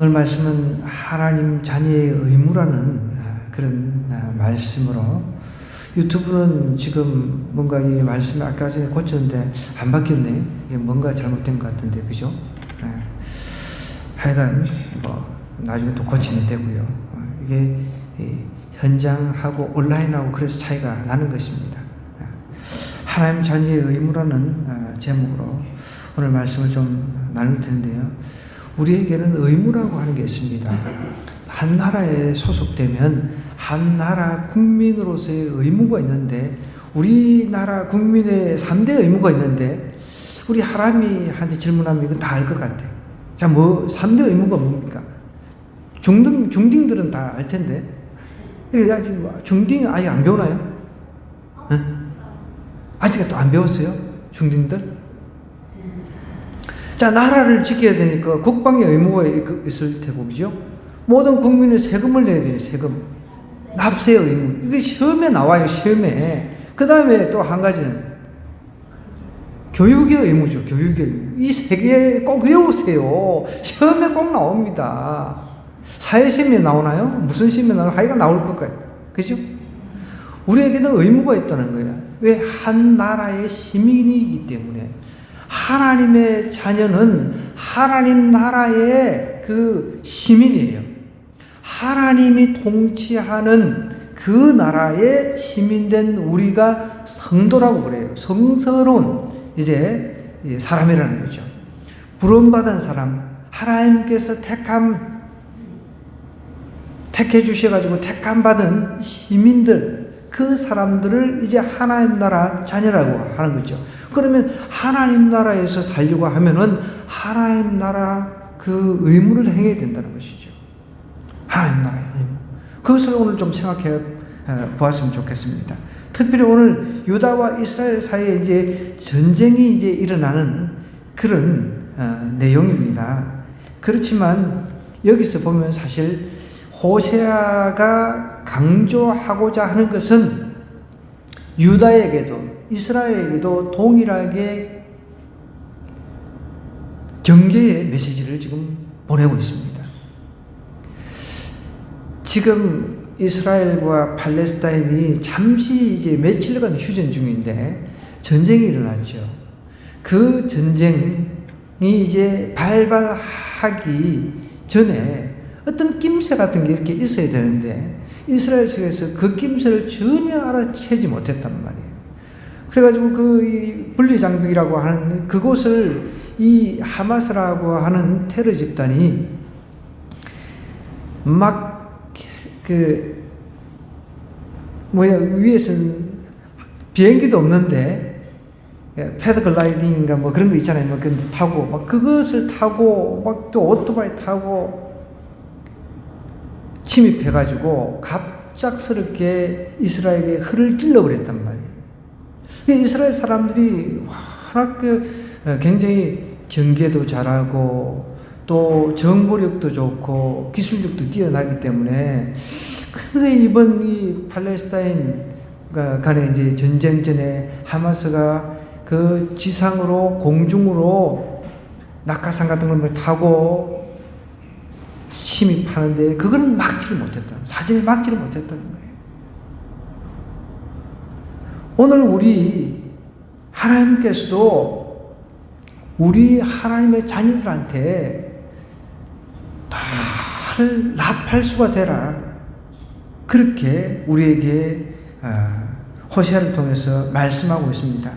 오늘 말씀은 하나님 자녀의 의무라는 그런 말씀으로, 유튜브는 지금 뭔가 이 말씀을 아까 전에 고쳤는데 안 바뀌었네. 이게 뭔가 잘못된 것 같은데, 그죠? 하여간 뭐 나중에 또 고치면 되고요. 이게 현장하고 온라인하고 그래서 차이가 나는 것입니다. 하나님 자녀의 의무라는 제목으로 오늘 말씀을 좀 나눌 텐데요. 우리에게는 의무라고 하는 게 있습니다. 한 나라에 소속되면 한 나라 국민으로서의 의무가 있는데, 우리나라 국민의 3대 의무가 있는데, 우리 하람이한테 질문하면 이건 다 알 것 같아. 자, 3대 의무가 뭡니까? 중딩들은 다 알 텐데. 중딩 아예 안 배우나요? 아직도 안 배웠어요? 중딩들? 자, 나라를 지켜야 되니까 국방의 의무가 있을 테고, 그죠? 모든 국민의 세금을 내야 돼요, 세금. 납세의 의무. 이게 시험에 나와요, 시험에. 그 다음에 또 한 가지는 교육의 의무죠, 교육의 의무. 이 세 개 꼭 외우세요. 시험에 꼭 나옵니다. 사회시험에 나오나요? 무슨 시험에 나오나요? 하여간 나올 것 같아요. 그죠? 우리에게는 의무가 있다는 거예요. 왜? 한 나라의 시민이기 때문에. 하나님의 자녀는 하나님 나라의 그 시민이에요. 하나님이 통치하는 그 나라의 시민된 우리가 성도라고 그래요. 성스러운 이제 사람이라는 거죠. 부름받은 사람, 하나님께서 택해 주셔가지고 택함 받은 시민들, 그 사람들을 이제 하나님 나라 자녀라고 하는 거죠. 그러면 하나님 나라에서 살려고 하면은 하나님 나라 그 의무를 행해야 된다는 것이죠. 하나님 나라의 의무. 그것을 오늘 좀 생각해 보았으면 좋겠습니다. 특별히 오늘 유다와 이스라엘 사이에 이제 전쟁이 이제 일어나는 그런 내용입니다. 그렇지만 여기서 보면 사실 호세아가 강조하고자 하는 것은 유다에게도 이스라엘에게도 동일하게 경계의 메시지를 지금 보내고 있습니다. 지금 이스라엘과 팔레스타인이 잠시 이제 며칠간 휴전 중인데 전쟁이 일어났죠. 그 전쟁이 이제 발발하기 전에 어떤 낌새 같은 게 이렇게 있어야 되는데, 이스라엘 측에서 그 낌새를 전혀 알아채지 못했단 말이에요. 그래가지고 그 분리장벽이라고 하는 그곳을 이 하마스라고 하는 테러 집단이 막 위에서는 비행기도 없는데 패드글라이딩인가 뭐 그런 거 있잖아요. 뭐 그 타고 막 그것을 타고 막 또 오토바이 타고 침입해가지고 갑작스럽게 이스라엘의 혀를 찔러버렸단 말이에요. 이스라엘 사람들이 워낙 굉장히 경계도 잘하고 또 정보력도 좋고 기술력도 뛰어나기 때문에, 근데 이번 이 팔레스타인 간에 이제 전쟁 전에 하마스가 그 지상으로 공중으로 낙하산 같은 걸 타고 침입하는데 그거는 막지를 못했다. 사전에 막지를 못했다는 거예요. 오늘 우리 하나님께서도 우리 하나님의 자녀들한테 납할수가 되라, 그렇게 우리에게 호세아를 통해서 말씀하고 있습니다.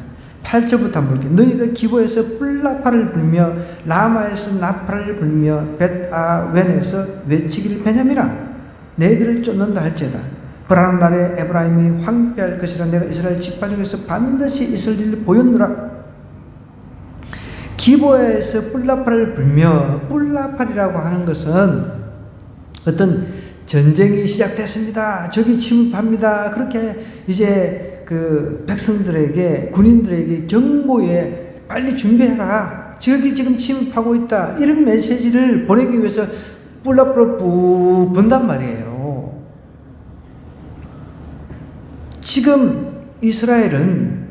8절부터 한번 볼게요. 너희가 기브에서 뿔나팔을 불며 라마에서 나팔을 불며 벳아웬에서 외치기를 베냐민아 너희들을 쫓는다 할지어다. 불안한 날에 에브라임이 황폐할 것이라 내가 이스라엘 지파 중에서 반드시 있을 일을 보였노라. 기브에서 뿔나팔을 불며, 뿔나팔이라고 하는 것은 어떤 전쟁이 시작됐습니다, 적이 침입합니다, 그렇게 이제 그 백성들에게, 군인들에게 경고에 빨리 준비해라, 적이 지금 침입하고 있다, 이런 메시지를 보내기 위해서 뿔나팔을 푹 분단 말이에요. 지금 이스라엘은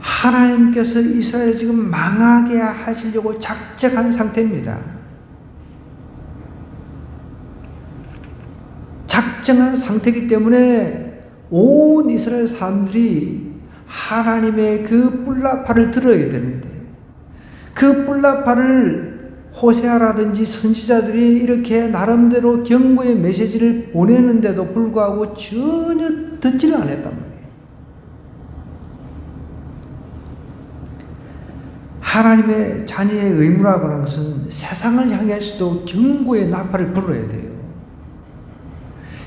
하나님께서 이스라엘 지금 망하게 하시려고 작정한 상태입니다. 불안정한 상태이기 때문에 온 이스라엘 사람들이 하나님의 그 뿔나팔을 들어야 되는데, 그 뿔나팔을 호세아라든지 선지자들이 이렇게 나름대로 경고의 메시지를 보내는데도 불구하고 전혀 듣지를 않았단 말이에요. 하나님의 자녀의 의무라고 하는 것은 세상을 향해서도 경고의 나팔을 불어야 돼요.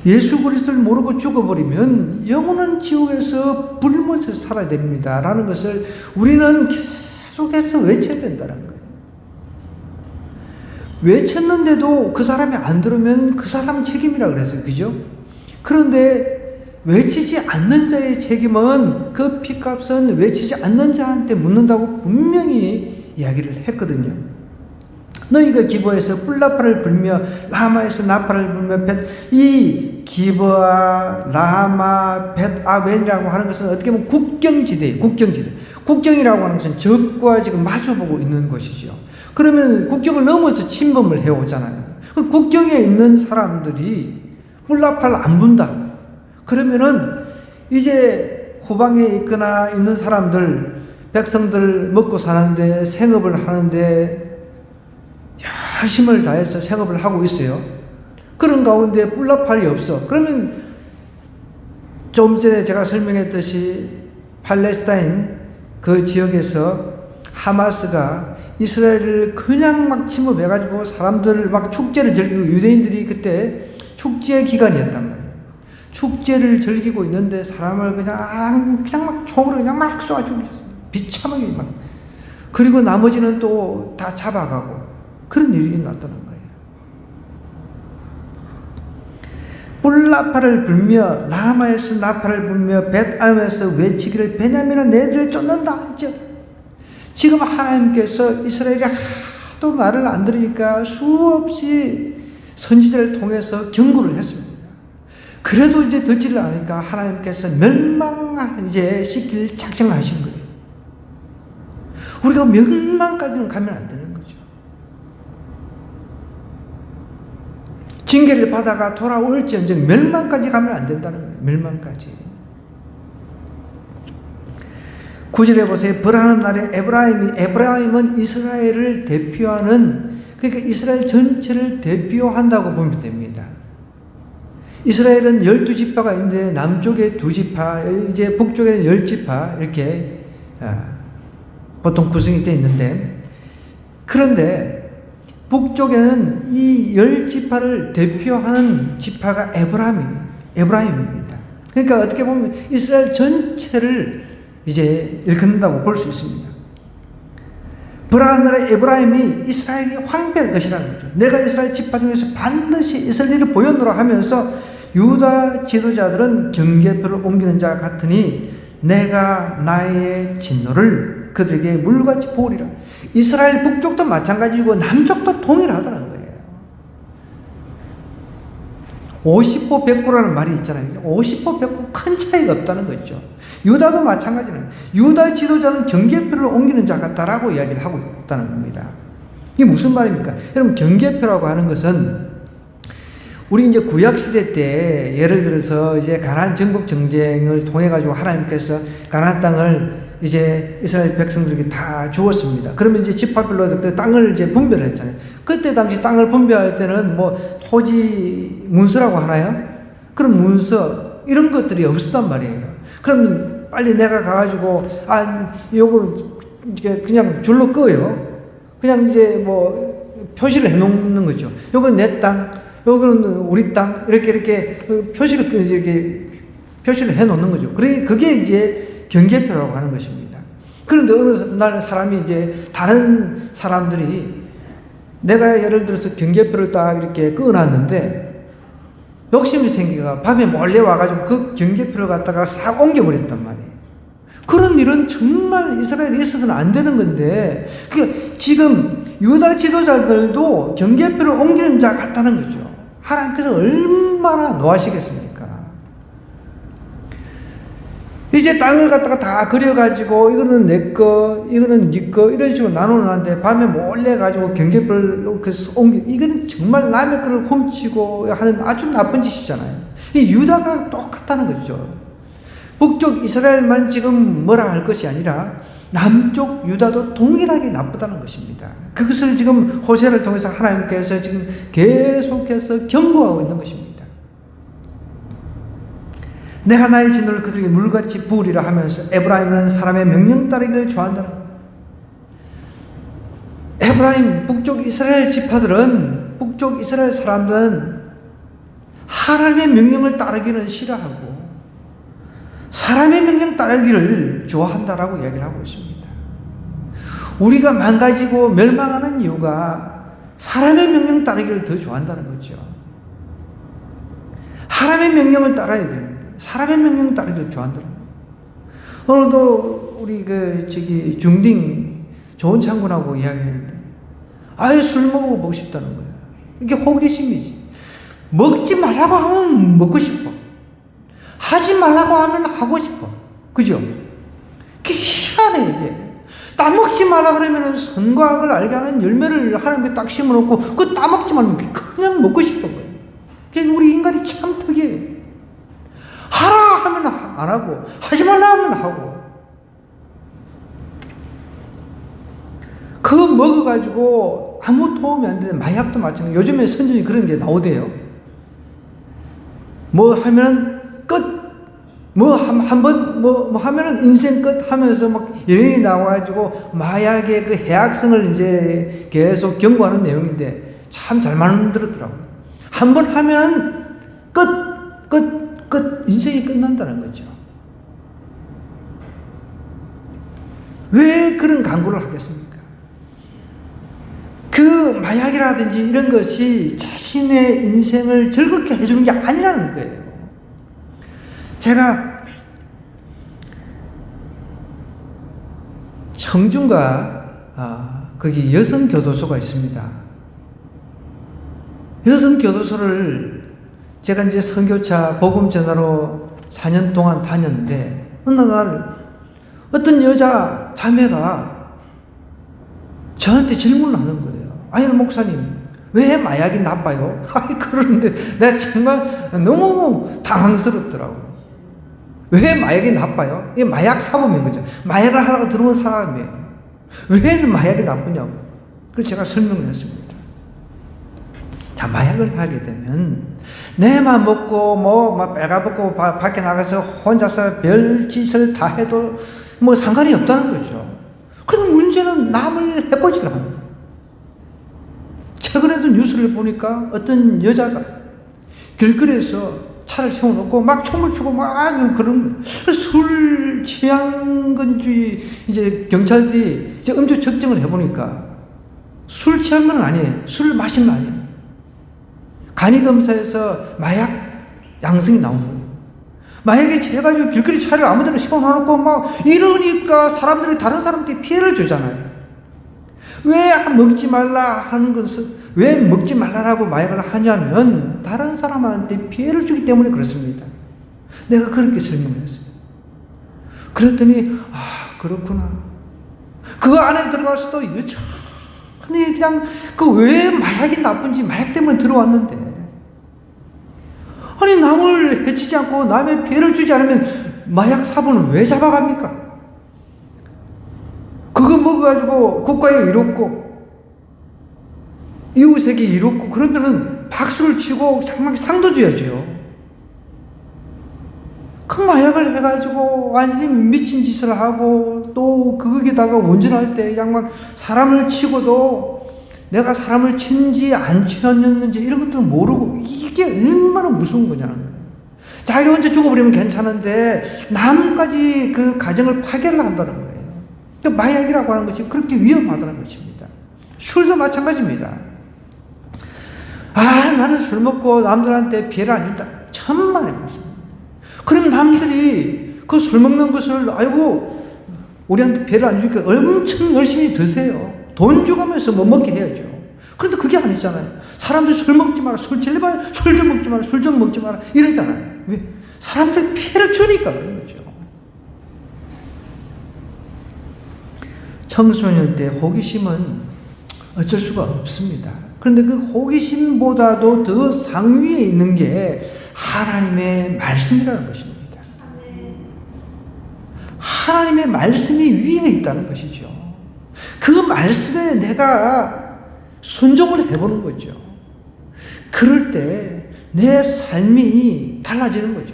예수 그리스도를 모르고 죽어버리면 영원한 지옥에서 불못에서 살아야 됩니다 라는 것을 우리는 계속해서 외쳐야 된다는 거예요. 외쳤는데도 그 사람이 안 들으면 그 사람 책임이라 그랬어요. 그죠? 그런데 외치지 않는 자의 책임은, 그 피값은 외치지 않는 자한테 묻는다고 분명히 이야기를 했거든요. 너희가 기브에서 뿔나팔을 불며 라마에서 나팔을 불며 이 기브와 라마 벳아웬이라고 하는 것은 어떻게 보면 국경지대예요. 국경지대. 국경이라고 하는 것은 적과 지금 마주보고 있는 것이죠. 그러면 국경을 넘어서 침범을 해오잖아요. 그 국경에 있는 사람들이 뿔나팔 안 분다. 그러면은 이제 후방에 있거나 있는 사람들, 백성들 먹고 사는데, 생업을 하는데 열심을 다해서 생업을 하고 있어요. 그런 가운데 뿔나팔이 없어. 그러면 좀 전에 제가 설명했듯이 팔레스타인 그 지역에서 하마스가 이스라엘을 그냥 막 침범해가지고 사람들을 막 축제를 즐기고, 유대인들이 그때 축제 기간이었단 말이에요. 축제를 즐기고 있는데 사람을 그냥 막 총으로 그냥 막 쏴주고 비참하게 막. 그리고 나머지는 또 다 잡아가고 그런 일이 났다는 거예요. 뿔나팔을 불며 라마에서 나팔을 불며 벳아웬에서 외치기를 베냐민은 내들을 쫓는다. 지금 하나님께서 이스라엘이 하도 말을 안 들으니까 수없이 선지자를 통해서 경고를 했습니다. 그래도 이제 듣지를 않으니까 하나님께서 이제 시킬 작정을 하신 거예요. 우리가 멸망까지는 가면 안 되는 거죠. 징계를 받아가 돌아올지언정 멸망까지 가면 안 된다는 거예요. 멸망까지. 9절에 보세요. 벌하는 날에 에브라임은 이스라엘을 대표하는, 그러니까 이스라엘 전체를 대표한다고 보면 됩니다. 이스라엘은 12지파가 있는데 남쪽에 2지파, 이제 북쪽에는 10지파 이렇게 보통 구성이 되어 있는데, 그런데 북쪽에는 이 10지파를 대표하는 지파가 에브라임입니다. 그러니까 어떻게 보면 이스라엘 전체를 이제 일컫는다고 볼 수 있습니다. 불안한 나라의 에브라임이 이스라엘이 황폐할 것이라는 거죠. 내가 이스라엘 지파 중에서 반드시 있을 일을 보였노라 하면서 유다 지도자들은 경계표를 옮기는 자 같으니 내가 나의 진노를 그들에게 물같이 보으리라. 이스라엘 북쪽도 마찬가지고 남쪽도 동일하다는 거예요. 50보 100보라는 말이 있잖아요. 50보 100보 큰 차이가 없다는 거죠. 유다도 마찬가지는, 유다 지도자는 경계표를 옮기는 자 같다라고 이야기를 하고 있다는 겁니다. 이게 무슨 말입니까? 여러분, 경계표라고 하는 것은 우리 이제 구약시대 때 예를 들어서 이제 가나안 정복 전쟁을 통해가지고 하나님께서 가나안 땅을 이제 이스라엘 백성들에게 다 주었습니다. 그러면 이제 지파별로 그 땅을 이제 분배를 했잖아요. 그때 당시 땅을 분배할 때는 뭐 토지 문서라고 하나요? 그런 문서, 이런 것들이 없었단 말이에요. 그럼 빨리 내가 가가지고, 요거는 이제 그냥 줄로 끄어요. 그냥 이제 뭐 표시를 해 놓는 거죠. 요건 내 땅, 요거는 우리 땅, 이렇게 표시를 이렇게 표시를 해 놓는 거죠. 그게 이제 경계표라고 하는 것입니다. 그런데 어느 날 사람이 이제 다른 사람들이 내가 예를 들어서 경계표를 딱 이렇게 끄어놨는데 욕심이 생기가 밤에 몰래 와가지고 그 경계표를 갖다가 싹 옮겨버렸단 말이에요. 그런 일은 정말 이스라엘에 있어서는 안 되는 건데, 그러니까 지금 유다 지도자들도 경계표를 옮기는 자 같다는 거죠. 하나님께서 얼마나 노하시겠습니까? 이제 땅을 갖다가 다 그려가지고 이거는 내 거, 이거는 네 거 이런 식으로 나누는데 밤에 몰래 가지고 경계를 옮겨. 이거는 정말 남의 거를 훔치고 하는 아주 나쁜 짓이잖아요. 이 유다가 똑같다는 거죠. 북쪽 이스라엘만 지금 뭐라 할 것이 아니라 남쪽 유다도 동일하게 나쁘다는 것입니다. 그것을 지금 호세를 통해서 하나님께서 지금 계속해서 경고하고 있는 것입니다. 내가 나의 진노를 그들에게 물같이 부으리라 하면서 에브라임은 사람의 명령 따르기를 좋아한다는 거예요. 에브라임 북쪽 이스라엘 지파들은, 북쪽 이스라엘 사람들은 하나님의 명령을 따르기는 싫어하고 사람의 명령 따르기를 좋아한다라고 이야기를 하고 있습니다. 우리가 망가지고 멸망하는 이유가 사람의 명령 따르기를 더 좋아한다는 거죠. 하나님의 명령을 따라야 되는데 사람의 명령 따르기를 좋아한다는 거예요. 오늘도 우리 중딩 좋은 장군하고 이야기했는데 아예 술 먹어보고 싶다는 거예요. 이게 호기심이지. 먹지 말라고 하면 먹고 싶어. 하지 말라고 하면 하고 싶어. 그죠? 그게 희한해, 이게. 따먹지 말라 그러면 선과 악을 알게 하는 열매를 하나님께 딱 심어놓고, 그거 따먹지 말면 그냥 먹고 싶은 거예요. 그게 우리 인간이 참 특이해요. 하라 하면 안 하고, 하지 말라 하면 하고. 그거 먹어가지고 아무 도움이 안 되는 마약도 마찬가지. 요즘에 선전이 그런 게 나오대요. 뭐 하면 끝. 뭐 하면은 인생 끝 하면서 막 연예인이 나와가지고 마약의 그 해악성을 이제 계속 경고하는 내용인데 참 잘 만들었더라고요. 한 번 하면 끝. 인생이 끝난다는 거죠. 왜 그런 광고를 하겠습니까? 그 마약이라든지 이런 것이 자신의 인생을 즐겁게 해주는 게 아니라는 거예요. 제가 청중과 거기 여성교도소가 있습니다. 여성교도소를 제가 이제 선교차 복음전하로 4년 동안 다녔는데 어느 날 어떤 여자 자매가 저한테 질문을 하는 거예요. 아니 목사님 왜 마약이 나빠요? 아니 그러는데 내가 정말 너무 당황스럽더라고. 왜 마약이 나빠요? 이게 마약 사범인 거죠. 마약을 하다가 들어온 사람이에요. 왜 마약이 나쁘냐고. 그래서 제가 설명을 했습니다. 자, 마약을 하게 되면 내만 먹고 막 빨가벗고 밖에 나가서 혼자서 별짓을 다 해도 뭐 상관이 없다는 거죠. 그런데 문제는 남을 해코지를 하는 거예요. 최근에도 뉴스를 보니까 어떤 여자가 길거리에서 차를 세워놓고 막 춤을 추고 막 그런 술 취한 건지 이제 경찰들이 이제 음주 측정을 해보니까 술 취한 건 아니에요. 술을 마신 건 아니에요. 간이 검사에서 마약 양성이 나온 거예요. 마약에 취해가지고 길거리 차를 아무데나 세워놓고 막 이러니까 사람들이 다른 사람한테 피해를 주잖아요. 왜 먹지 말라 하는 것은 왜 먹지 말라라고 마약을 하냐면 다른 사람한테 피해를 주기 때문에 그렇습니다. 내가 그렇게 설명했어요. 그랬더니 그렇구나. 그 안에 들어가서도 여전히 그냥 왜 마약이 나쁜지 마약 때문에 들어왔는데 아니 남을 해치지 않고 남의 피해를 주지 않으면 마약 사범을 왜 잡아갑니까? 그거 먹어가지고 국가에 이롭고 이웃에게 이롭고 그러면은 박수를 치고 정말 상도 줘야죠. 그 마약을 해가지고 완전히 미친 짓을 하고 또 거기다가 운전할 때 그냥 막 사람을 치고도 내가 사람을 친지 안 친었는지 이런 것도 모르고 이게 얼마나 무서운 거냐는 거예요. 자기 혼자 죽어버리면 괜찮은데 남까지 그 가정을 파괴를 한다는 거예요. 그러니까 마약이라고 하는 것이 그렇게 위험하다는 것입니다. 술도 마찬가지입니다. 나는 술 먹고 남들한테 피해를 안 준다. 천만의 말씀입니다. 그럼 남들이 그 술 먹는 것을 아이고 우리한테 피해를 안 주니까 엄청 열심히 드세요. 돈 주면서 못 먹게 해야죠. 그런데 그게 아니잖아요. 사람들이 술 먹지 마라, 술 제발 술 좀 먹지 마라, 술 좀 먹지 마라 이러잖아요. 왜? 사람들이 피해를 주니까 그런 거죠. 청소년 때 호기심은 어쩔 수가 없습니다. 그런데 그 호기심보다도 더 상위에 있는 게 하나님의 말씀이라는 것입니다. 하나님의 말씀이 위에 있다는 것이죠. 그 말씀에 내가 순종을 해보는 거죠. 그럴 때 내 삶이 달라지는 거죠.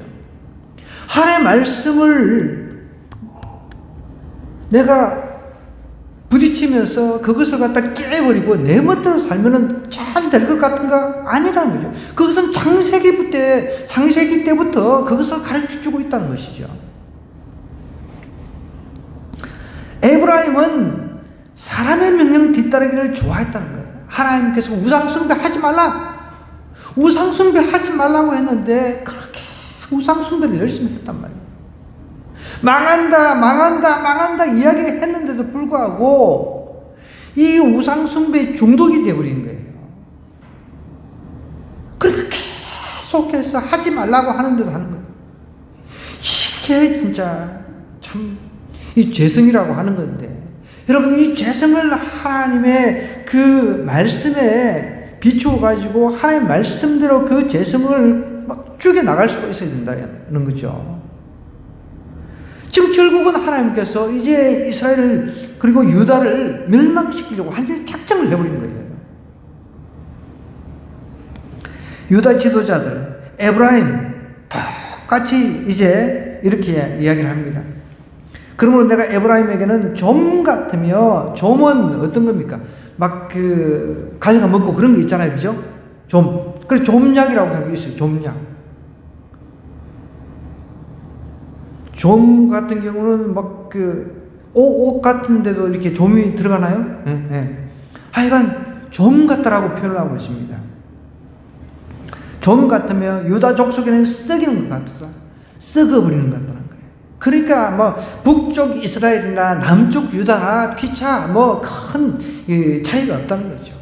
하나님의 말씀을 내가 부딪히면서 그것을 갖다 깨버리고 내 멋대로 살면은 잘 될 것 같은가? 아니라는 거죠. 그것은 창세기 때부터 그것을 가르쳐 주고 있다는 것이죠. 에브라임은 사람의 명령 뒤따르기를 좋아했다는 거예요. 하나님께서 우상숭배 하지 말라. 우상숭배 하지 말라고 했는데 그렇게 우상숭배를 열심히 했단 말이에요. 망한다 이야기를 했는데도 불구하고 이 우상숭배에 중독이 되어버린 거예요. 그렇게 계속해서 하지 말라고 하는데도 하는 거예요. 이게 진짜 참 이 죄성이라고 하는 건데, 여러분 이 죄성을 하나님의 그 말씀에 비추어가지고 하나님의 말씀대로 그 죄성을 막 죽여나갈 수가 있어야 된다는 거죠. 지금 결국은 하나님께서 이제 이스라엘 그리고 유다를 멸망시키려고 완전히 작정을 해버린 거예요. 유다 지도자들 에브라임 똑같이 이제 이렇게 이야기를 합니다. 그러므로 내가 에브라임에게는 좀 같으며, 좀은 어떤 겁니까? 막 가져가 먹고 그런 거 있잖아요, 그죠? 좀. 그래서 좀약이라고 하는 게 있어요. 좀약. 좀 같은 경우는 막 옷 같은 데도 이렇게 좀이 들어가나요? 예, 예. 하여간 좀 같다라고 표현을 하고 있습니다. 좀 같으면 유다 족속에는 썩이는 것 같다. 썩어버리는 것 같다는 거예요. 그러니까 뭐 북쪽 이스라엘이나 남쪽 유다나 피차 뭐 큰 차이가 없다는 거죠.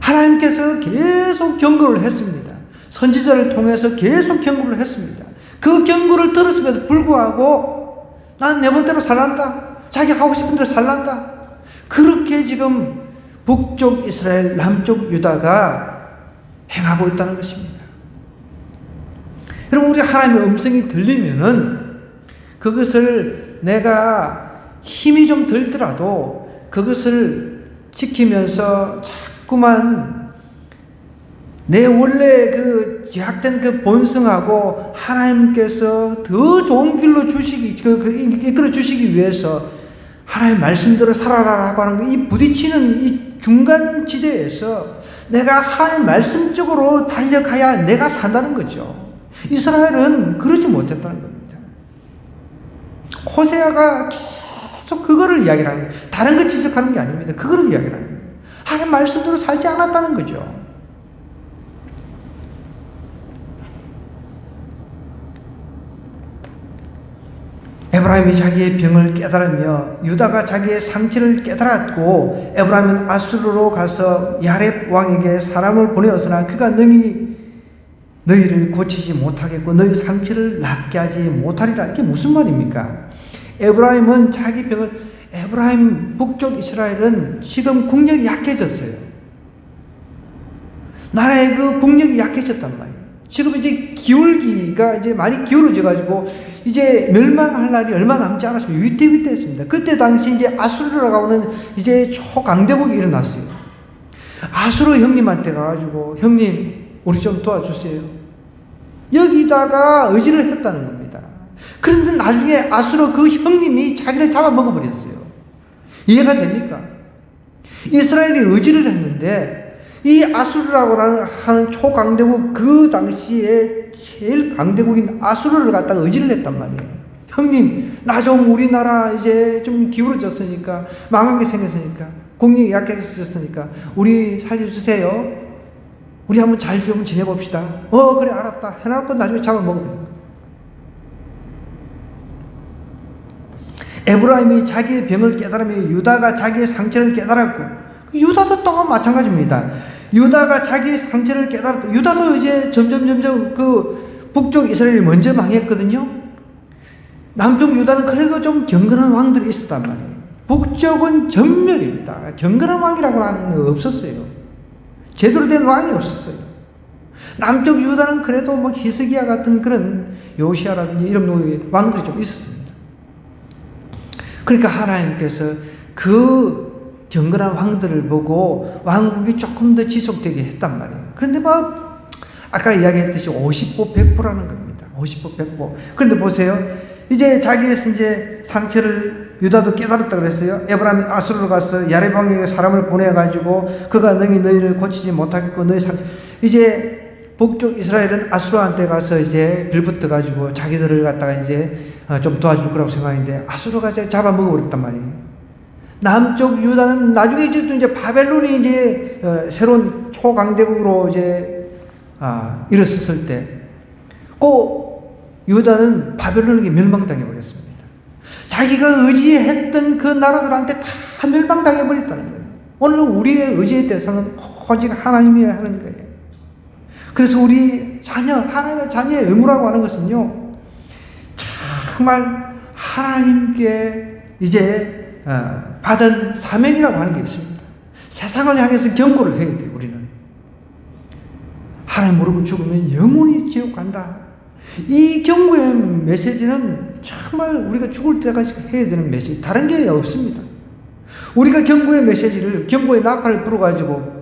하나님께서 계속 경고를 했습니다. 선지자를 통해서 계속 경고를 했습니다. 그 경고를 들었음에도 불구하고 난 내 멋대로 살란다. 자기 하고 싶은 대로 살란다. 그렇게 지금 북쪽 이스라엘, 남쪽 유다가 행하고 있다는 것입니다. 여러분, 우리 하나님의 음성이 들리면은 그것을 내가 힘이 좀 들더라도 그것을 지키면서 자꾸만 내 원래 제약된 그 본성하고 하나님께서 더 좋은 길로 이끌어 주시기 위해서 하나님의 말씀대로 살아라라고 하는 이 부딪히는 이 중간 지대에서 내가 하나님 말씀적으로 달려가야 내가 산다는 거죠. 이스라엘은 그러지 못했다는 겁니다. 호세아가 계속 그거를 이야기를 하는 거예요. 다른 거 지적하는 게 아닙니다. 그거를 이야기를 하는 거예요. 하나님 말씀대로 살지 않았다는 거죠. 에브라임이 자기의 병을 깨달으며 유다가 자기의 상처를 깨달았고, 에브라임은 아수르로 가서 야렙 왕에게 사람을 보내었으나 그가 너희를 고치지 못하겠고 너희 상처를 낫게 하지 못하리라. 이게 무슨 말입니까? 에브라임은 자기 병을, 에브라임 북쪽 이스라엘은 지금 국력이 약해졌어요. 나라의 그 국력이 약해졌단 말이에요. 지금 이제 기울기가 이제 많이 기울어져 가지고 이제 멸망할 날이 얼마 남지 않았습니다. 위태위태했습니다. 그때 당시 이제 아수르라고 하는 이제 초강대국이 일어났어요. 아수르 형님한테 가가지고 형님 우리 좀 도와주세요. 여기다가 의지를 했다는 겁니다. 그런데 나중에 아수르 그 형님이 자기를 잡아먹어버렸어요. 이해가 됩니까? 이스라엘이 의지를 했는데 이 아수르라고 하는 초강대국, 그 당시에 제일 강대국인 아수르를 갖다가 의지를 했단 말이에요. 형님, 나 좀 우리나라 이제 좀 기울어졌으니까, 망하게 생겼으니까, 국력이 약해졌으니까, 우리 살려주세요. 우리 한번 잘 좀 지내봅시다. 그래, 알았다. 해놓고 나중에 잡아먹어요. 에브라임이 자기의 병을 깨달으며 유다가 자기의 상처를 깨달았고, 유다도 또한 마찬가지입니다. 유다가 자기의 상처를 깨달았다. 유다도 이제 점점 그 북쪽 이스라엘이 먼저 망했거든요. 남쪽 유다는 그래도 좀 경건한 왕들이 있었단 말이에요. 북쪽은 전멸입니다. 경건한 왕이라고 하는 거 없었어요. 제대로 된 왕이 없었어요. 남쪽 유다는 그래도 뭐 히스기야 같은 그런 요시아라든지 이런 왕들이 좀 있었습니다. 그러니까 하나님께서 그 경건한 왕들을 보고 왕국이 조금 더 지속되게 했단 말이에요. 그런데 뭐 아까 이야기했듯이 50보 100보라는 겁니다. 50보 100보. 그런데 보세요. 이제 자기에서 이제 상처를 유다도 깨달았다 그랬어요. 에브라임이 아수르로 가서 야레방에게 사람을 보내가지고 그가 너희를 고치지 못하겠고 너희 상처. 이제 북쪽 이스라엘은 아수르한테 가서 이제 빌붙어가지고 자기들을 갖다가 이제 좀 도와줄 거라고 생각했는데 아수르가 잡아먹어버렸단 말이에요. 남쪽 유다는 나중에 이제 바벨론이 이제 새로운 초강대국으로 이제 일어섰을 때, 그 유다는 바벨론에게 멸망당해 버렸습니다. 자기가 의지했던 그 나라들한테 다 멸망당해 버렸다는 거예요. 오늘 우리의 의지의 대상은 오직 하나님이어야 하는 거예요. 그래서 우리 자녀, 하나님의 자녀의 의무라고 하는 것은요, 정말 하나님께 이제 받은 사명이라고 하는 게 있습니다. 세상을 향해서 경고를 해야 돼요, 우리는. 하나님 모르고 죽으면 영원히 지옥 간다. 이 경고의 메시지는 정말 우리가 죽을 때까지 해야 되는 메시지, 다른 게 없습니다. 우리가 경고의 메시지를, 경고의 나팔을 불어가지고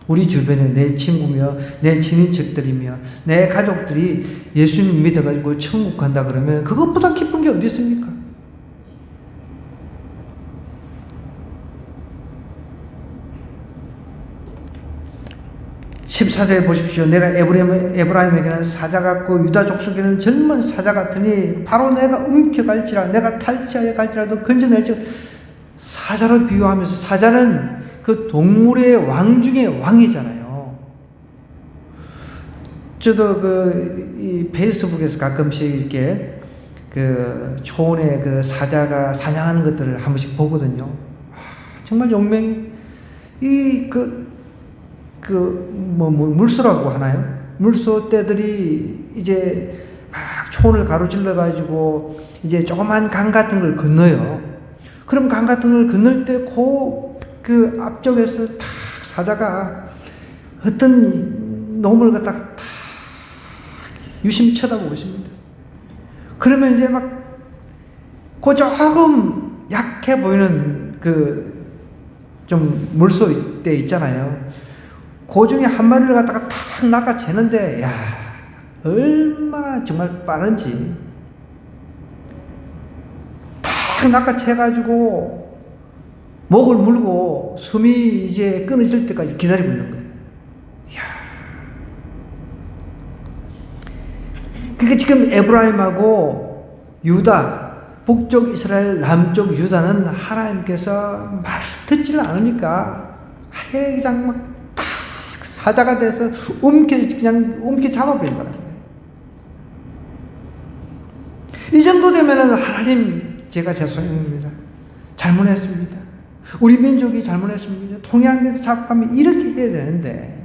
우리 주변에 내 친구며 내 친인척들이며 내 가족들이 예수님 믿어가지고 천국 간다 그러면 그것보다 기쁜 게 어디 있습니까? (14절에) 보십시오. 내가 에브라임에게는 사자 같고 유다 족속에는 젊은 사자 같으니 바로 내가 움켜갈지라 내가 탈취하여 갈지라도 건져낼지. 사자로 비유하면서, 사자는 그 동물의 왕 중에 왕이잖아요. 저도 이 페이스북에서 가끔씩 이렇게 초원에 사자가 사냥하는 것들을 한 번씩 보거든요. 정말 용맹이, 물소라고 하나요? 물소 떼들이 이제 막 초원을 가로질러가지고 이제 조그만 강 같은 걸 건너요. 그럼 강 같은 걸 건널 때 그 앞쪽에서 탁 사자가 어떤 놈을 갖다가 탁 유심히 쳐다보고 있습니다. 그러면 이제 조금 약해 보이는 좀 물소 때 있잖아요. 그 중에 한 마리를 갖다가 탁 낚아채는데, 야, 얼마나 정말 빠른지. 탁 낚아채가지고 목을 물고 숨이 이제 끊어질 때까지 기다리고 있는 거예요. 이야. 그러니까 지금 에브라임하고 유다, 북쪽 이스라엘, 남쪽 유다는 하나님께서 말을 듣지를 않으니까 그냥 탁 사자가 돼서 그냥 움켜 잡아버린 거라는 거예요. 이 정도 되면은 하나님, 제가 죄송합니다. 잘못했습니다. 우리 민족이 잘못했습니다. 통일하면서 잡아가면 이렇게 해야 되는데,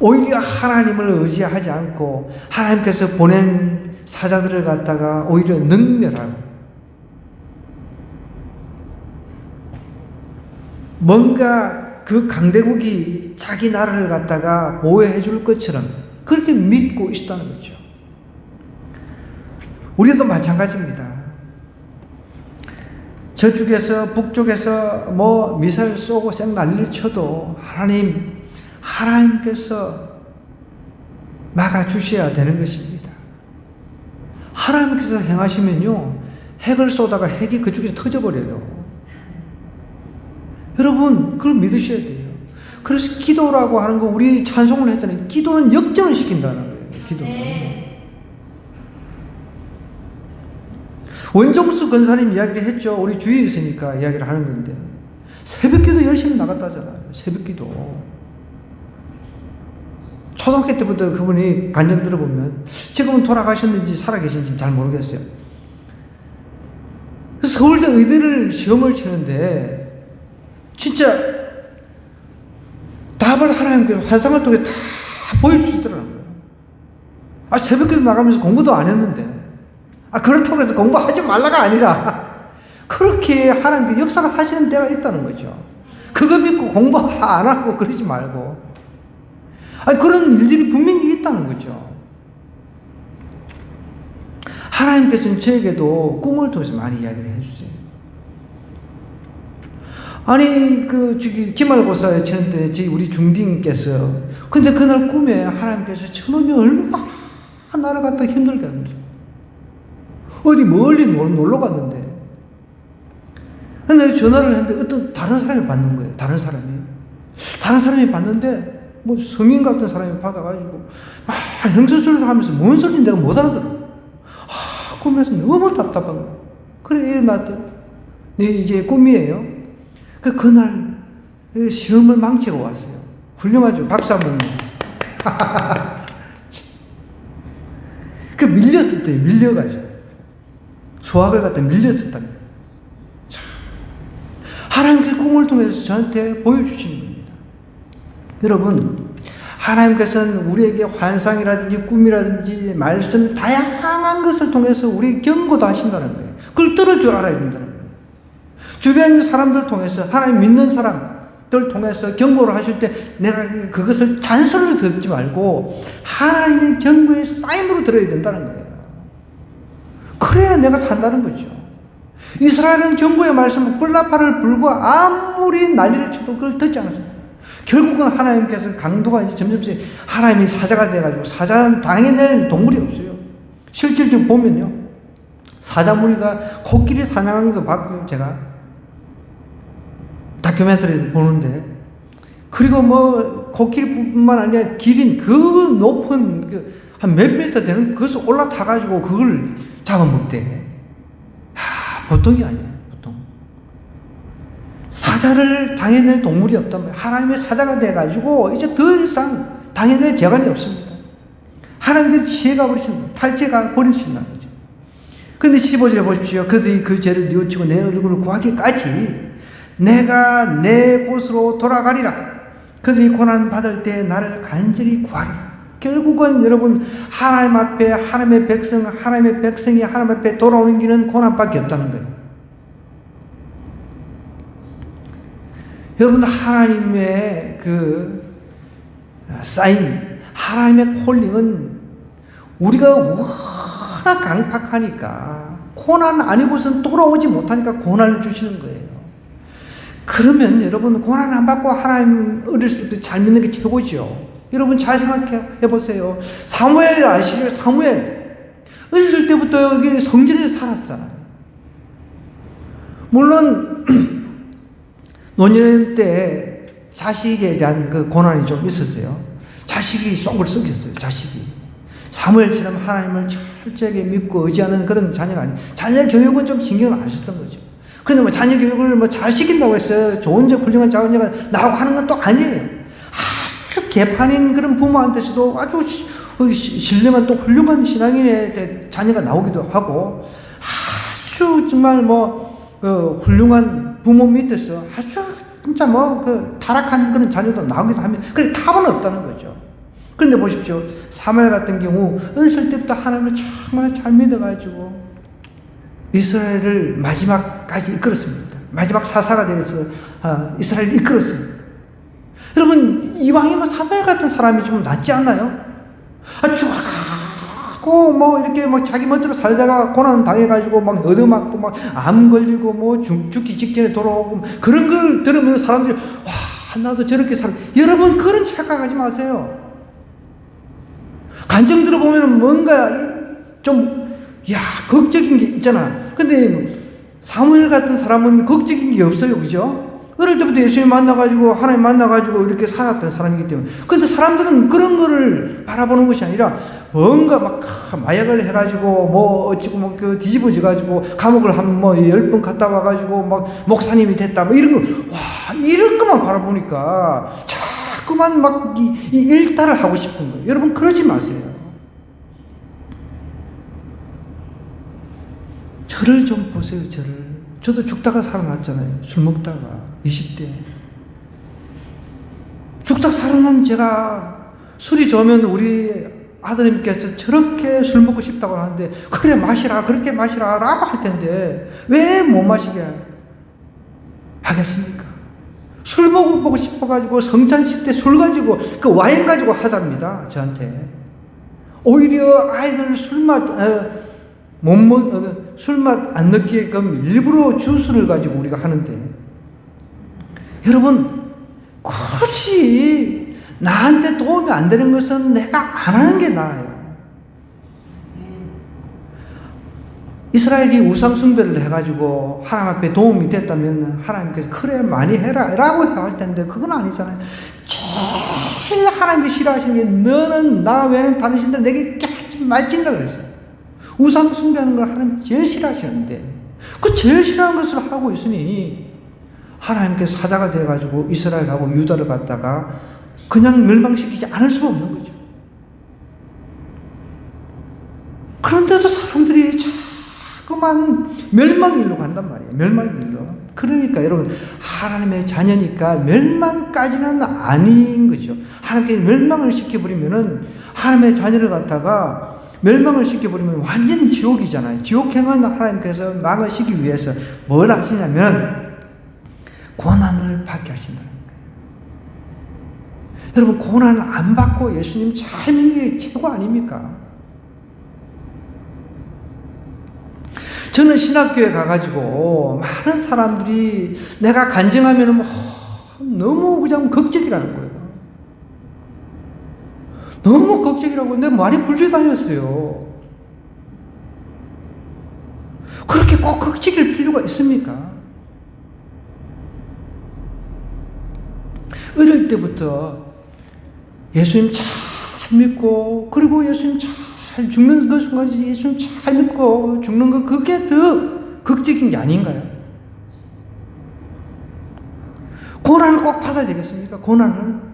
오히려 하나님을 의지하지 않고 하나님께서 보낸 사자들을 갖다가 오히려 능멸하고, 뭔가 그 강대국이 자기 나라를 갖다가 보호해 줄 것처럼 그렇게 믿고 있었다는 거죠. 우리도 마찬가지입니다. 저쪽에서 북쪽에서 미사일 쏘고 쌩 난리를 쳐도 하나님께서 막아주셔야 되는 것입니다. 하나님께서 행하시면요, 핵을 쏘다가 핵이 그쪽에서 터져버려요. 여러분, 그걸 믿으셔야 돼요. 그래서 기도라고 하는 거, 우리 찬송을 했잖아요. 기도는 역전을 시킨다는 거예요. 기도는. 원종수 권사님 이야기를 했죠. 우리 주위에 있으니까 이야기를 하는 건데, 새벽기도 열심히 나갔다잖아요. 새벽기도. 초등학교 때부터 그분이 간증 들어보면, 지금은 돌아가셨는지 살아계신지 잘 모르겠어요. 서울대 의대를 시험을 치는데 진짜 답을 하나님께서 환상을 통해 다 보여주시더라고요. 새벽기도 나가면서 공부도 안 했는데 그렇다고 해서 공부하지 말라가 아니라 그렇게 하나님께 역사를 하시는 때가 있다는 거죠. 그거 믿고 공부 안 하고 그러지 말고. 그런 일들이 분명히 있다는 거죠. 하나님께서는 저에게도 꿈을 통해서 많이 이야기를 해주세요. 기말고사에 치는데 우리 중딩께서 근데 그날 꿈에 하나님께서 저놈이 얼마나 나를 갖다 힘들게 하는지. 어디 멀리 놀러 갔는데. 근데 전화를 했는데 어떤 다른 사람이 받는 거예요. 다른 사람이 받는데 뭐 성인 같은 사람이 받아가지고 막 행선수를 하면서 뭔 소리인지 내가 못 알아들어. 꿈에서 너무 답답한 거예요. 그래 일어났더니 이제 꿈이에요. 그날 시험을 망치고 왔어요. 훌륭하죠. 박수 한번. 밀렸을 때 밀려가지고 수학을 갖다 밀렸었다는 거예요. 하나님께서 꿈을 통해서 저한테 보여주시는 겁니다. 여러분, 하나님께서는 우리에게 환상이라든지 꿈이라든지 말씀 다양한 것을 통해서 우리 경고도 하신다는 거예요. 그걸 들을 줄 알아야 된다는 거예요. 주변 사람들 통해서 하나님 믿는 사람들 통해서 경고를 하실 때 내가 그것을 잔소리로 듣지 말고 하나님의 경고의 사인으로 들어야 된다는 거예요. 그래야 내가 산다는 거죠. 이스라엘은 경고의 말씀을 뿔나팔을 불고 아무리 난리를 쳐도 그걸 듣지 않았습니다. 결국은 하나님께서 강도가 이제 점점 하나님이 사자가 돼가지고 사자는 당해낼 동물이 없어요. 실질적으로 보면요. 사자 무리가 코끼리 사냥하는 것도 봤고요. 제가 다큐멘터리 보는데 그리고 뭐 코끼리뿐만 아니라 기린 그 높은 한 몇 미터 되는 그것을 올라타가지고 그걸 잡아먹대. 보통이 아니에요. 보통 사자를 당해낼 동물이 없다면 하나님의 사자가 돼가지고 이제 더 이상 당해낼 재간이 없습니다. 하나님의 지혜가 버리신 탈죄가 버리신다는 거죠. 그런데 15절에 보십시오. 그들이 그 죄를 뉘우치고 내 얼굴을 구하기까지 내가 내 곳으로 돌아가리라. 그들이 고난 받을 때 나를 간절히 구하리라. 결국은 여러분 하나님 앞에 하나님의 백성이 하나님 앞에 돌아오는 길은 고난밖에 없다는 거예요. 여러분 하나님의 그 사인, 하나님의 콜링은 우리가 워낙 강팍하니까 고난 아니고선 돌아오지 못하니까 고난을 주시는 거예요. 그러면 여러분 고난 안 받고 하나님 어렸을 때 잘 믿는 게 최고죠. 여러분 잘 생각해 보세요. 사무엘 아시죠? 사무엘 어렸을 때부터 여기 성전에서 살았잖아요. 물론 노년 때 자식에 대한 그 고난이 좀 있었어요. 자식이 쏙을 썩였어요. 자식이 사무엘처럼 하나님을 철저하게 믿고 의지하는 그런 자녀가 아니에요. 자녀 교육은 좀 신경을 안 썼던 거죠. 그런데 뭐 자녀 교육을 뭐 잘 시킨다고 해서 좋은 자 훌륭한 자녀가 나오고 하는 건 또 아니에요. 아주 개판인 그런 부모한테서도 아주 신령한 또 훌륭한 신앙인의 자녀가 나오기도 하고 아주 정말 훌륭한 부모 밑에서 아주 진짜 타락한 그런 자녀도 나오기도 합니다. 그래 탑은 없다는 거죠. 그런데 보십시오. 사무엘 같은 경우 어렸을 때부터 하나님을 정말 잘 믿어가지고 이스라엘을 마지막까지 이끌었습니다. 마지막 사사가 되어서 이스라엘을 이끌었습니다. 여러분 이왕이면 사무엘 같은 사람이 좀 낫지 않나요? 죽고 이렇게 자기 멋대로 살다가 고난 당해가지고 얻어맞고 암 걸리고 죽기 직전에 돌아오고 그런 걸 들으면 사람들이 와 나도 저렇게 살아. 여러분 그런 착각하지 마세요. 간증 들어보면 뭔가 좀 극적인 게 있잖아. 근데 사무엘 같은 사람은 극적인 게 없어요. 그죠? 어릴 때부터 예수님 만나가지고 하나님 만나가지고 이렇게 살았던 사람이기 때문에. 근데 사람들은 그런 거를 바라보는 것이 아니라 뭔가 마약을 해가지고 어찌고 뒤집어져가지고 감옥을 한 10번 갔다 와가지고 목사님이 됐다 이런 거. 이런 것만 바라보니까 자꾸만 이 일탈을 하고 싶은 거예요. 여러분 그러지 마세요. 저를 좀 보세요. 저도 죽다가 살아났잖아요. 술 먹다가 20대 죽다가 살아난 제가 술이 좋으면 우리 아드님께서 저렇게 술 먹고 싶다고 하는데 그래 마시라 그렇게 마시라 라고 할 텐데 왜 못 마시게 하겠습니까? 술 먹고 싶어가지고 성찬식 때 술 가지고 그 와인 가지고 하자입니다. 저한테 오히려 아이들 술맛 안 느끼게끔 일부러 주스를 가지고 우리가 하는데, 여러분 굳이 나한테 도움이 안 되는 것은 내가 안 하는 게 나아요. 이스라엘이 우상 숭배를 해가지고 하나님 앞에 도움이 됐다면 하나님께서 그래 많이 해라 라고 할 텐데 그건 아니잖아요. 제일 하나님이 싫어하시는 게 너는 나 외에는 다른 신들 내게 깨지 말지니라 그랬어요. 우상 숭배하는 걸 하나님 제일 싫어하시는데 그 제일 싫어하는 것을 하고 있으니 하나님께서 사자가 돼가지고 이스라엘하고 유다를 갖다가 그냥 멸망시키지 않을 수가 없는 거죠. 그런데도 사람들이 자꾸만 멸망의 일로 간단 말이에요. 멸망의 일로. 그러니까 여러분 하나님의 자녀니까 멸망까지는 아닌 거죠. 하나님께 멸망을 시켜버리면은 하나님의 자녀를 갖다가 멸망을 시켜버리면 완전히 지옥이잖아요. 지옥행은 하나님께서 망하시기 위해서 뭘 하시냐면 고난을 받게 하신다는 거예요. 여러분 고난을 안 받고 예수님 잘 믿는 게 최고 아닙니까? 저는 신학교에 가가지고 많은 사람들이 내가 간증하면 너무 그냥 걱정이라는 거예요. 너무 걱정이라고 내가 많이 불려다녔어요. 그렇게 꼭 걱정일 필요가 있습니까? 어릴 때부터 예수님 잘 믿고 그리고 예수님 잘 죽는 그 순간까지 예수님 잘 믿고 죽는 거 그게 더 극적인 게 아닌가요? 고난을 꼭 받아야 되겠습니까? 고난을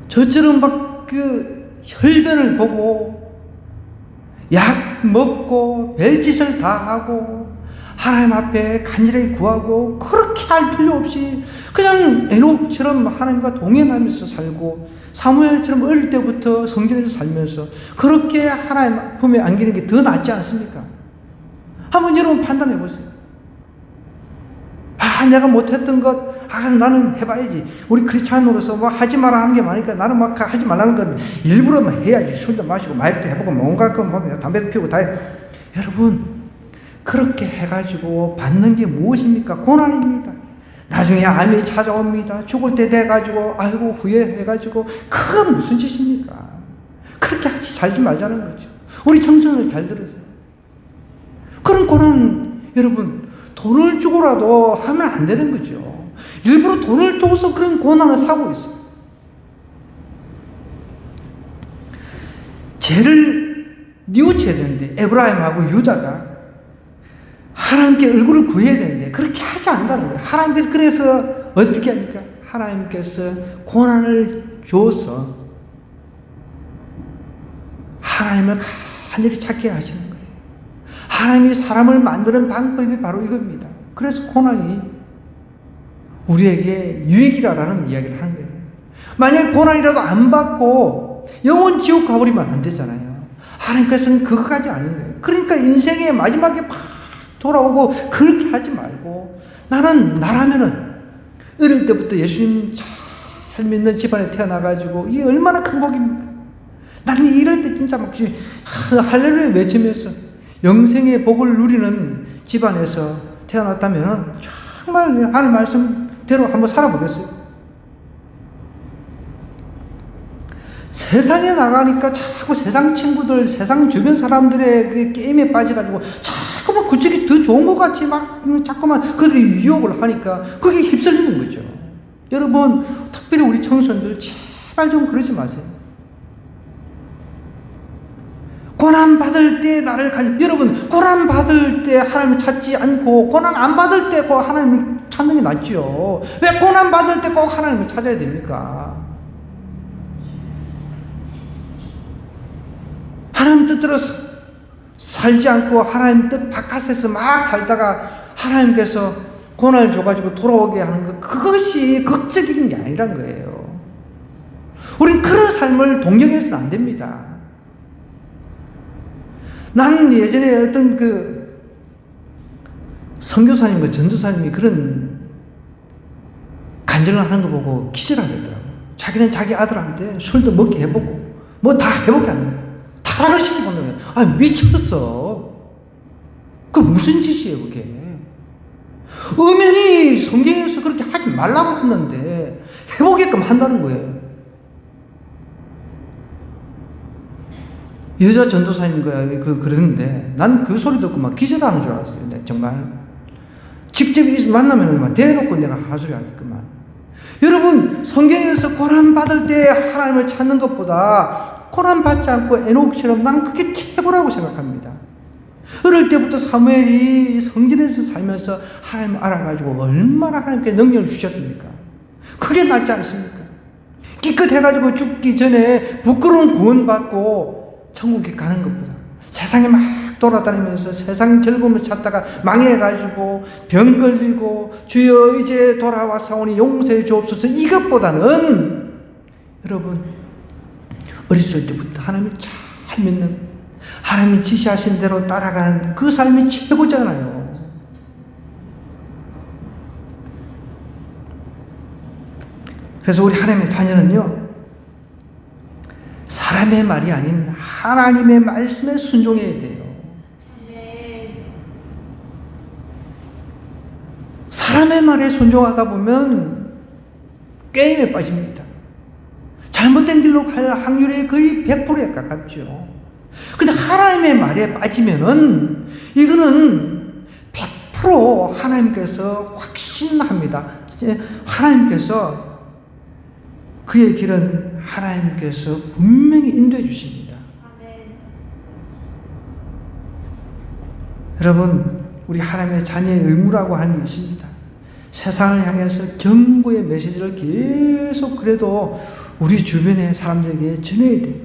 저처럼 막 그 혈변을 보고 약 먹고 별짓을 다 하고 하나님 앞에 간절히 구하고 그렇게 할 필요 없이 그냥 에녹처럼 하나님과 동행하면서 살고 사무엘처럼 어릴 때부터 성전에서 살면서 그렇게 하나님 품에 안기는 게 더 낫지 않습니까? 한번 여러분 판단해 보세요. 내가 못했던 것, 나는 해봐야지. 우리 크리스찬으로서 뭐 하지 마라 하는 게 많으니까 나는 막 하지 말라는 건 일부러 막 해야지. 술도 마시고 마약도 해보고 뭔가 막 담배도 피우고 다 해. 여러분 그렇게 해가지고 받는 게 무엇입니까? 고난입니다. 나중에 암이 찾아옵니다. 죽을 때 돼가지고 아이고 후회해가지고 그건 무슨 짓입니까? 그렇게 살지 말자는 거죠. 우리 청소년을 잘 들으세요. 그런 고난 여러분 돈을 주고라도 하면 안 되는 거죠. 일부러 돈을 줘서 그런 고난을 사고 있어요. 죄를 뉘우쳐야 되는데 에브라임하고 유다가 하나님께 얼굴을 구해야 되는데 그렇게 하지 않는다는 거예요. 하나님께서 그래서 어떻게 합니까? 하나님께서 고난을 줘서 하나님을 간절히 찾게 하시는 거예요. 하나님이 사람을 만드는 방법이 바로 이겁니다. 그래서 고난이 우리에게 유익이라는 이야기를 하는 거예요. 만약에 고난이라도 안 받고 영원 지옥 가버리면 안 되잖아요. 하나님께서는 그거까지 아닌 거예요. 그러니까 인생의 마지막에 막 돌아오고 그렇게 하지 말고 나라면은 어릴 때부터 예수님 잘 믿는 집안에 태어나가지고 이게 얼마나 큰 복입니까? 나는 이럴 때 진짜 막 할렐루야 외치면서 영생의 복을 누리는 집안에서 태어났다면 정말 하나님 말씀대로 한번 살아보겠어요. 세상에 나가니까 자꾸 세상 친구들, 세상 주변 사람들의 그 게임에 빠져가지고 자꾸만 그쪽이 더 좋은 것 같이 막 자꾸만 그들이 유혹을 하니까 그게 휩쓸리는 거죠. 여러분, 특별히 우리 청소년들 제발 좀 그러지 마세요. 고난받을 때 여러분, 고난받을 때 하나님 찾지 않고 고난 안 받을 때 꼭 하나님 찾는 게 낫죠. 왜 고난받을 때 꼭 하나님을 찾아야 됩니까? 하나님 뜻대로 살지 않고 하나님 뜻 바깥에서 막 살다가 하나님께서 고난을 줘가지고 돌아오게 하는 것, 그것이 극적인 게 아니란 거예요. 우린 그런 삶을 동경해서는 안 됩니다. 나는 예전에 어떤 그 선교사님과 전도사님이 그런 간증을 하는 거 보고 기절하겠더라고. 자기는 자기 아들한테 술도 먹게 해보고 뭐 다 해보게 안 돼. 타락을 시켜보는 거예요. 아, 미쳤어. 그 무슨 짓이에요, 그게. 엄연히 성경에서 그렇게 하지 말라고 했는데 해보게끔 한다는 거예요. 여자 전도사님과 그러는데 난 그 소리 듣고 막 기절하는 줄 알았어요. 근데 정말 직접 만나면 막 대놓고 내가 하소리 하겠구만. 여러분, 성경에서 고난받을 때 하나님을 찾는 것보다 고난받지 않고 에녹처럼 나는 그게 최고라고 생각합니다. 어릴 때부터 사무엘이 성전에서 살면서 하나님을 알아가지고 얼마나 하나님께 능력을 주셨습니까? 그게 낫지 않습니까? 깨끗해가지고 죽기 전에 부끄러운 구원받고 천국에 가는 것보다 세상에 막 돌아다니면서 세상 즐거움을 찾다가 망해가지고 병 걸리고 주여 이제 돌아와사오니 용서해 주옵소서, 이것보다는 여러분 어렸을 때부터 하나님을 잘 믿는, 하나님이 지시하신 대로 따라가는 그 삶이 최고잖아요. 그래서 우리 하나님의 자녀는요, 사람의 말이 아닌 하나님의 말씀에 순종해야 돼요. 사람의 말에 순종하다 보면 게임에 빠집니다. 잘못된 길로 갈 확률이 거의 100%에 가깝죠. 근데 하나님의 말에 빠지면은 이거는 100% 하나님께서 확신합니다. 하나님께서 그의 길은 하나님께서 분명히 인도해 주십니다. 여러분, 우리 하나님의 자녀의 의무라고 하는 게 있습니다. 세상을 향해서 경고의 메시지를 계속 그래도 우리 주변의 사람들에게 전해야 돼요.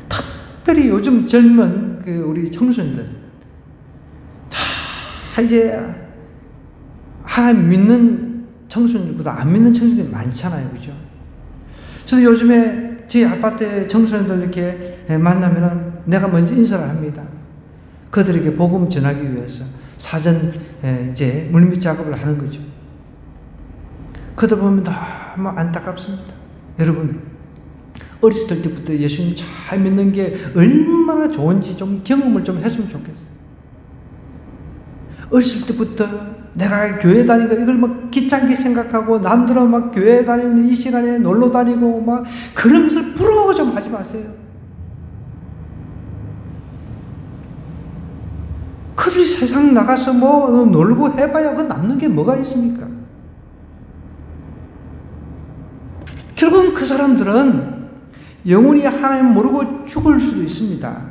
특별히 요즘 젊은 우리 청소년들 다 이제 하나님 믿는 청소년들보다 안 믿는 청소년들이 많잖아요, 그죠? 저도 요즘에 제 아파트에 청소년들 이렇게 만나면은 내가 먼저 인사를 합니다. 그들에게 복음 전하기 위해서 사전 이제 물밑 작업을 하는 거죠. 그러다 보면 너무 안타깝습니다. 여러분, 어렸을 때부터 예수님 잘 믿는 게 얼마나 좋은지 좀 경험을 좀 했으면 좋겠어요. 어렸을 때부터 내가 교회 다니고 이걸 막 귀찮게 생각하고 남들은 막 교회 다니는 이 시간에 놀러 다니고 막 그런 것을 부러워 좀 하지 마세요. 그들이 세상 나가서 뭐 놀고 해봐야 그 남는 게 뭐가 있습니까? 결국은 그 사람들은 영원히 하나님 모르고 죽을 수도 있습니다.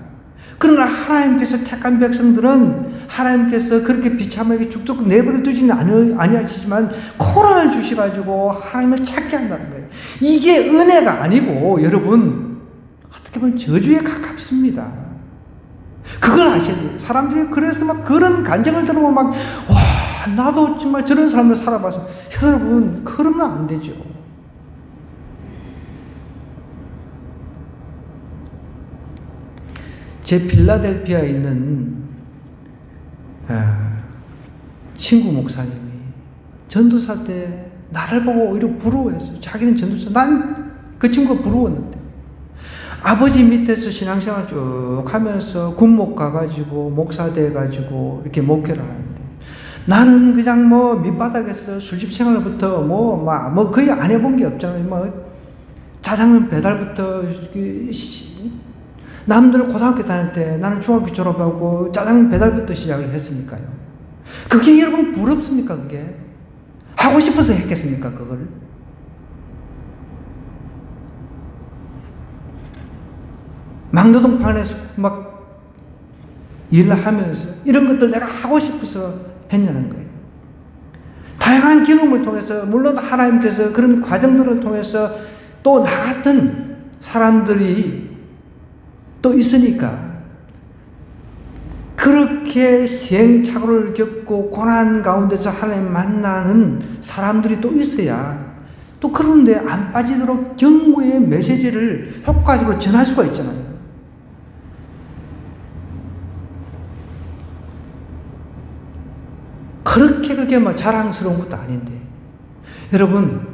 그러나 하나님께서 택한 백성들은 하나님께서 그렇게 비참하게 죽도록 내버려 두지는 아니하시지만 코란을 주셔가지고 하나님을 찾게 한다는 거예요. 이게 은혜가 아니고 여러분 어떻게 보면 저주에 가깝습니다. 그걸 아셔야 돼요. 사람들이 그래서 막 그런 간증을 들으면 막 와, 나도 정말 저런 삶을 살아봤어. 여러분, 그러면 안 되죠. 제 필라델피아에 있는 친구 목사님이 전도사 때 나를 보고 오히려 부러워했어요. 자기는 전도사, 난 그 친구가 부러웠는데 아버지 밑에서 신앙생활 쭉 하면서 군목 가가지고 목사 돼가지고 이렇게 목회를 하는데 나는 그냥 뭐 밑바닥에서 술집 생활부터 뭐 거의 안 해본 게 없잖아요. 뭐 짜장면 배달부터 남들 고등학교 다닐 때 나는 중학교 졸업하고 짜장면 배달부터 시작을 했으니까요. 그게 여러분 부럽습니까? 그게 하고 싶어서 했겠습니까? 그걸 망노동판에서 막 일을 하면서 이런 것들 내가 하고 싶어서 했냐는 거예요. 다양한 경험을 통해서 물론 하나님께서 그런 과정들을 통해서 또 나 같은 사람들이 또 있으니까 그렇게 시행착오를 겪고 고난 가운데서 하나님 만나는 사람들이 또 있어야 또 그런데 안 빠지도록 경고의 메시지를 효과적으로 전할 수가 있잖아요. 그렇게 그게 뭐 자랑스러운 것도 아닌데, 여러분,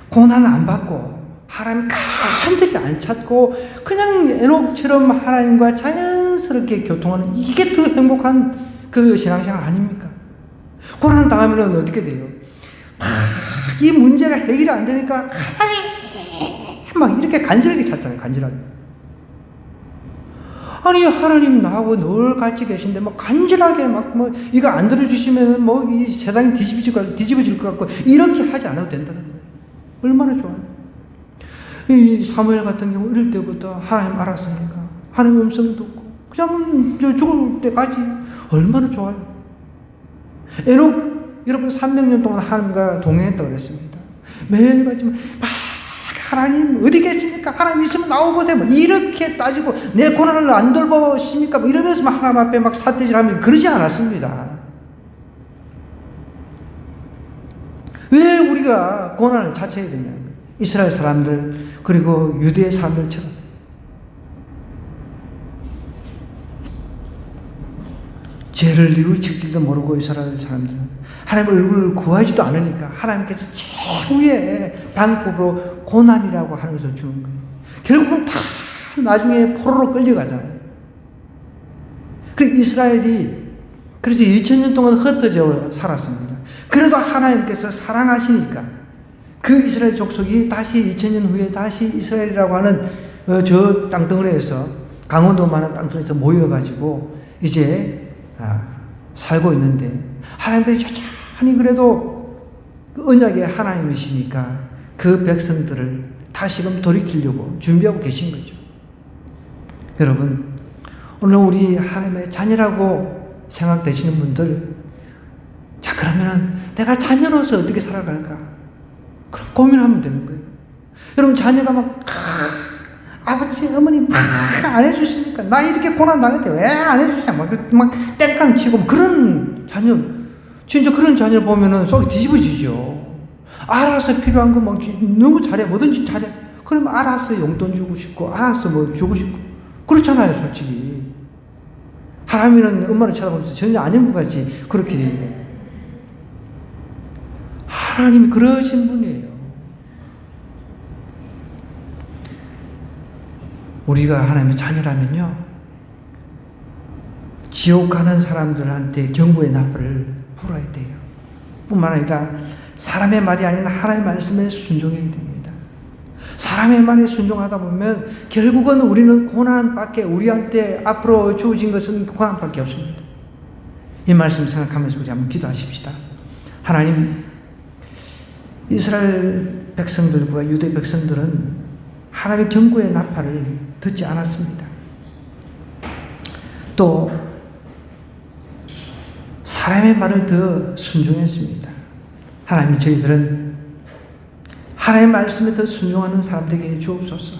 고난 안 받고 하나님 간절히 안 찾고 그냥 에녹처럼 하나님과 자연스럽게 교통하는, 이게 더 행복한 그 신앙생활 아닙니까? 고난 당하면 어떻게 돼요? 이 문제가 해결이 안 되니까 하나님 막 이렇게 간절하게 찾잖아요. 간절하게. 아니, 하나님 나하고 늘 같이 계신데 막 간절하게 막 뭐 이거 안 들어주시면 뭐 이 세상이 뒤집어질 것 같고 이렇게 하지 않아도 된다는 거예요. 얼마나 좋아요. 이 사무엘 같은 경우 이럴 때부터 하나님 알았으니까 하나님 음성 듣고 그냥 죽을 때까지 얼마나 좋아요. 에녹 여러분 300년 동안 하나님과 동행했다고 그랬습니다. 매일같이 막 하나님 어디 계십니까? 하나님 있으면 나오보세요. 뭐 이렇게 따지고 내 고난을 안 돌보십니까? 뭐 이러면서 막 하나님 앞에 막 삿대질하면 그러지 않았습니다. 왜 우리가 고난을 자처해야 되냐? 이스라엘 사람들 그리고 유대 사람들처럼 죄를 뉘우칠 줄도 모르고 이스라엘 사람들은 하나님 얼굴을 구하지도 않으니까 하나님께서 최후의 방법으로 고난이라고 하는 것을 주는 거예요. 결국은 다 나중에 포로로 끌려가잖아요. 그래서 이스라엘이 그래서 2000년 동안 흩어져 살았습니다. 그래도 하나님께서 사랑하시니까 그 이스라엘 족속이 다시 2000년 후에 다시 이스라엘이라고 하는 저 땅덩어리에서 강원도만한 땅덩어리에서 모여가지고 이제 살고 있는데 하나님께서 여전히 그래도 그 언약의 하나님이시니까 그 백성들을 다시금 돌이키려고 준비하고 계신 거죠. 여러분, 오늘 우리 하나님의 자녀라고 생각되시는 분들, 자 그러면은 내가 자녀로서 어떻게 살아갈까? 그런 고민하면 되는 거예요. 여러분, 자녀가 막 아버지, 어머니 막 안 해주십니까? 나 이렇게 고난 당했대. 왜 안 해주시냐? 막 땡깡 치고 그런 자녀, 진짜 그런 자녀를 보면은 속이 뒤집어지죠. 알아서 필요한 거 막 너무 잘해. 뭐든지 잘해. 그러면 알아서 용돈 주고 싶고, 알아서 뭐 주고 싶고. 그렇잖아요, 솔직히. 하나님은 엄마를 쳐다보면서 전혀 아닌 것 같이 그렇게 얘기해요. 하나님이 그러신 분이에요. 우리가 하나님의 자녀라면요, 지옥 가는 사람들한테 경고의 나팔을 불어야 돼요. 뿐만 아니라 사람의 말이 아닌 하나님의 말씀에 순종해야 됩니다. 사람의 말에 순종하다 보면 결국은 우리는 고난밖에, 우리한테 앞으로 주어진 것은 고난밖에 없습니다. 이 말씀 생각하면서 우리 한번 기도하십시다. 하나님, 이스라엘 백성들과 유대 백성들은 하나님의 경고의 나팔을 듣지 않았습니다. 또 사람의 말을 더 순종했습니다. 하나님, 저희들은 하나님의 말씀에 더 순종하는 사람 되게 해주옵소서.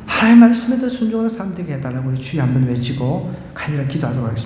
하나님의 말씀에 더 순종하는 사람 되게 해달라고 우리 주여 한번 외치고 간절히 기도하도록 하겠습니다.